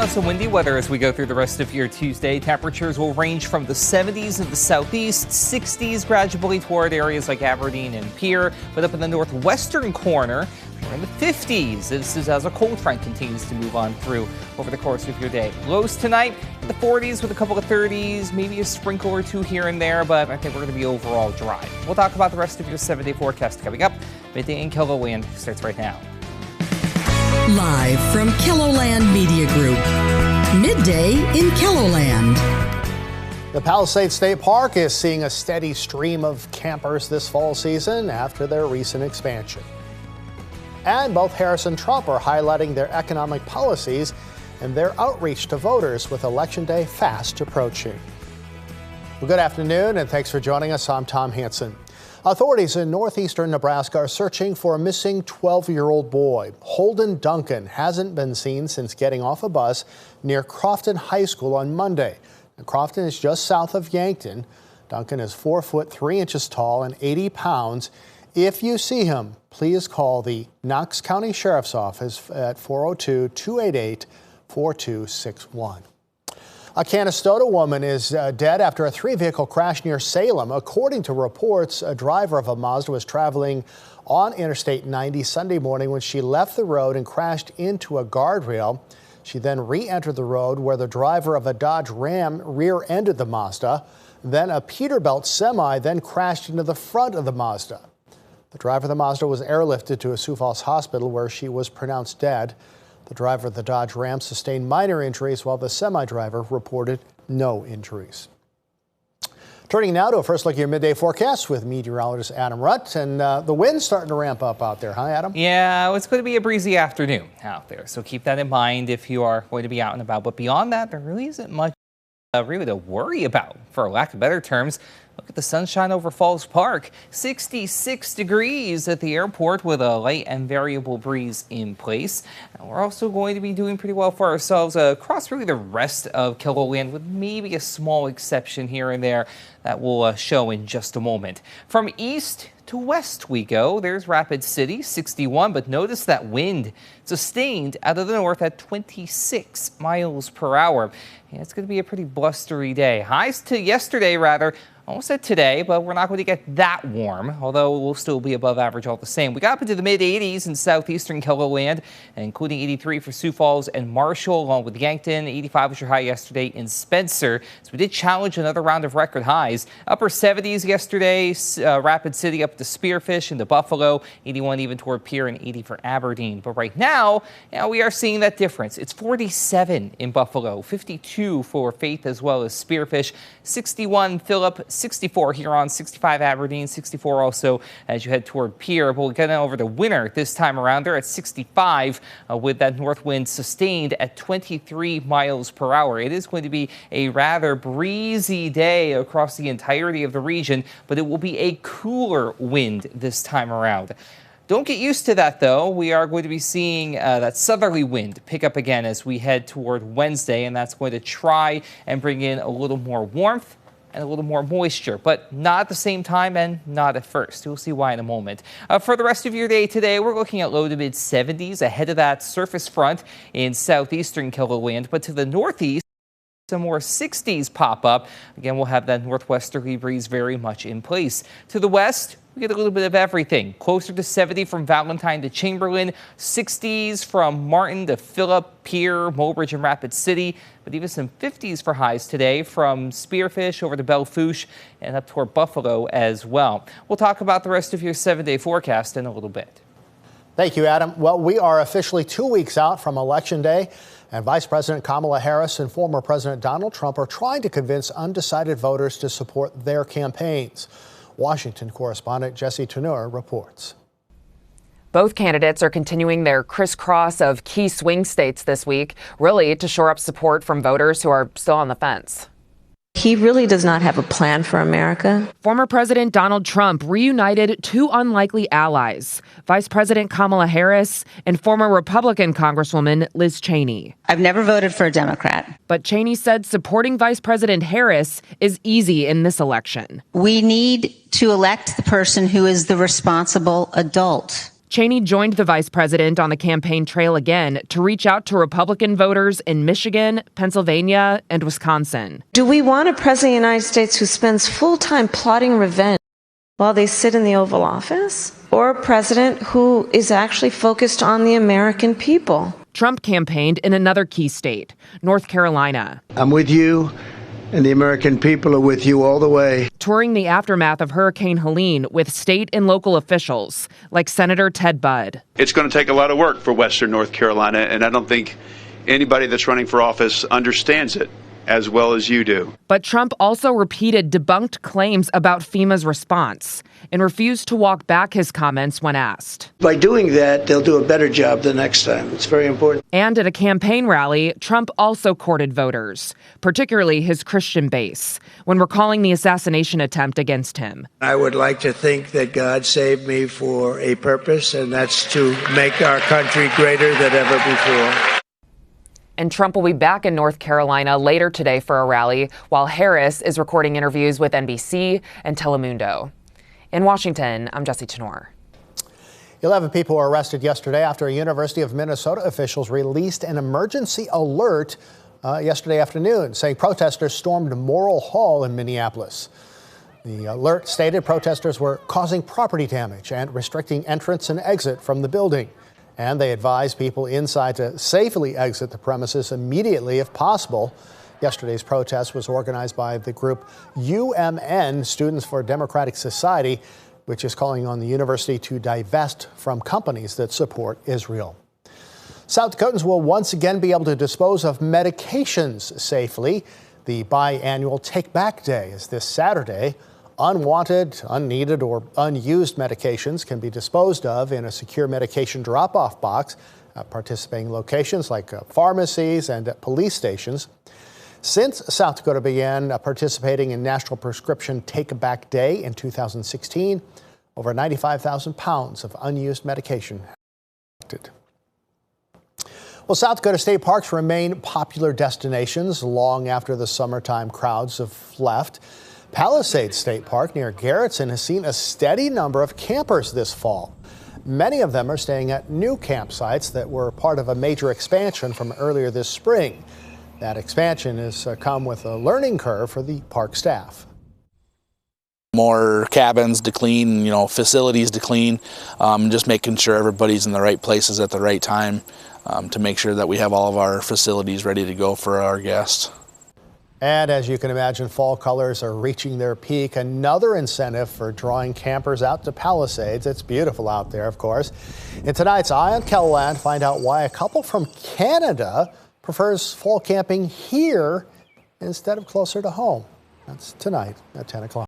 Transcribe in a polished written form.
lots of windy weather as we go through the rest of your Tuesday. Temperatures will range from the 70s in the southeast, 60s gradually toward areas like Aberdeen and Pier, but up in the northwestern corner, we're in the 50s. This is as a cold front continues to move on through over the course of your day. Lows tonight in the 40s with a couple of 30s, maybe a sprinkle or two here and there, but I think we're going to be overall dry. We'll talk about the rest of your 7-day forecast coming up. Midday in KELOLAND starts right now. Live from KELOLAND Media Group, midday in KELOLAND. The Palisades State Park is seeing a steady stream of campers this fall season after their recent expansion. And both Harris and Trump are highlighting their economic policies and their outreach to voters with Election Day fast approaching. Well, good afternoon and thanks for joining us. I'm Tom Hansen. Authorities in northeastern Nebraska are searching for a missing 12-year-old boy. Holden Duncan hasn't been seen since getting off a bus near Crofton High School on Monday. Now, Crofton is just south of Yankton. Duncan is 4 foot 3 inches tall and 80 pounds. If you see him, please call the Knox County Sheriff's Office at 402-288-4261. A Canastota woman is dead after a 3-vehicle crash near Salem. According to reports, a driver of a Mazda was traveling on Interstate 90 Sunday morning when she left the road and crashed into a guardrail. She then re-entered the road where the driver of a Dodge Ram rear-ended the Mazda. Then a Peterbilt semi then crashed into the front of the Mazda. The driver of the Mazda was airlifted to a Sioux Falls hospital where she was pronounced dead. The driver of the Dodge Ram sustained minor injuries while the semi-driver reported no injuries. Turning now to a first look at your midday forecast with meteorologist Adam Rutt. And the wind's starting to ramp up out there, huh, Adam? Yeah, it's going to be a breezy afternoon out there, so keep that in mind if you are going to be out and about. But beyond that, there really isn't much really to worry about, for lack of better terms. Look at the sunshine over Falls Park. 66 degrees at the airport with a light and variable breeze in place. And we're also going to be doing pretty well for ourselves across really the rest of KELOLAND, with maybe a small exception here and there that will show in just a moment. From east to west we go. There's Rapid City, 61, but notice that wind sustained out of the north at 26 miles per hour. Yeah, it's going to be a pretty blustery day. Highs to yesterday, rather. Almost at today, but we're not going to get that warm, although we'll still be above average all the same. We got up into the mid-80s in southeastern KELOLAND, including 83 for Sioux Falls and Marshall, along with Yankton. 85 was your high yesterday in Spencer. So we did challenge another round of record highs. Upper 70s yesterday, Rapid City up to Spearfish into Buffalo, 81 even toward Pier, and 80 for Aberdeen. But right now, we are seeing that difference. It's 47 in Buffalo, 52 for Faith as well as Spearfish, 61 Phillip, 64 Huron, 65 Aberdeen, 64 also as you head toward Pier. But we'll get over the winter this time around. They're at 65 with that north wind sustained at 23 miles per hour. It is going to be a rather breezy day across the entirety of the region, but it will be a cooler wind this time around. Don't get used to that, though. We are going to be seeing that southerly wind pick up again as we head toward Wednesday, and that's going to try and bring in a little more warmth and a little more moisture, but not at the same time and not at first. We'll see why in a moment. For the rest of your day today, we're looking at low to mid 70s ahead of that surface front in southeastern KELOLAND, but to the northeast, some more 60s pop up. Again, we'll have that northwesterly breeze very much in place. To the west, we get a little bit of everything. Closer to 70 from Valentine to Chamberlain, 60s from Martin to Phillip, Pier, Mobridge, and Rapid City, but even some 50s for highs today from Spearfish over to Belle Fourche and up toward Buffalo as well. We'll talk about the rest of your 7-day forecast in a little bit. Thank you, Adam. Well, we are officially 2 weeks out from Election Day, and Vice President Kamala Harris and former President Donald Trump are trying to convince undecided voters to support their campaigns. Washington correspondent Jesse Teneur reports. Both candidates are continuing their crisscross of key swing states this week, really to shore up support from voters who are still on the fence. He really does not have a plan for America. Former President Donald Trump reunited two unlikely allies, Vice President Kamala Harris and former Republican Congresswoman Liz Cheney. I've never voted for a Democrat. But Cheney said supporting Vice President Harris is easy in this election. We need to elect the person who is the responsible adult. Cheney joined the vice president on the campaign trail again to reach out to Republican voters in Michigan, Pennsylvania, and Wisconsin. Do we want a president of the United States who spends full time plotting revenge while they sit in the Oval Office? Or a president who is actually focused on the American people? Trump campaigned in another key state, North Carolina. I'm with you, and the American people are with you all the way. Touring the aftermath of Hurricane Helene with state and local officials, like Senator Ted Budd. It's going to take a lot of work for Western North Carolina, and I don't think anybody that's running for office understands it as well as you do. But Trump also repeated debunked claims about FEMA's response and refused to walk back his comments when asked. By doing that, they'll do a better job the next time. It's very important. And at a campaign rally, Trump also courted voters, particularly his Christian base, when recalling the assassination attempt against him. I would like to think that God saved me for a purpose, and that's to make our country greater than ever before. And Trump will be back in North Carolina later today for a rally, while Harris is recording interviews with NBC and Telemundo. In Washington, I'm Jessie Chenor. 11 people were arrested yesterday after University of Minnesota officials released an emergency alert yesterday afternoon, saying protesters stormed Morrill Hall in Minneapolis. The alert stated protesters were causing property damage and restricting entrance and exit from the building. And they advised people inside to safely exit the premises immediately if possible. Yesterday's protest was organized by the group UMN, Students for Democratic Society, which is calling on the university to divest from companies that support Israel. South Dakotans will once again be able to dispose of medications safely. The biannual Take Back Day is this Saturday. Unwanted, unneeded, or unused medications can be disposed of in a secure medication drop-off box at participating locations like pharmacies and at police stations. Since South Dakota began participating in National Prescription Take Back Day in 2016, over 95,000 pounds of unused medication have been collected. Well, South Dakota state parks remain popular destinations long after the summertime crowds have left. Palisades State Park near Garrettson has seen a steady number of campers this fall. Many of them are staying at new campsites that were part of a major expansion from earlier this spring. That expansion has come with a learning curve for the park staff. More cabins to clean, facilities to clean, just making sure everybody's in the right places at the right time to make sure that we have all of our facilities ready to go for our guests. And as you can imagine, fall colors are reaching their peak. Another incentive for drawing campers out to Palisades. It's beautiful out there, of course. In tonight's Eye on KELOLAND, find out why a couple from Canada prefers fall camping here instead of closer to home. That's tonight at 10 o'clock.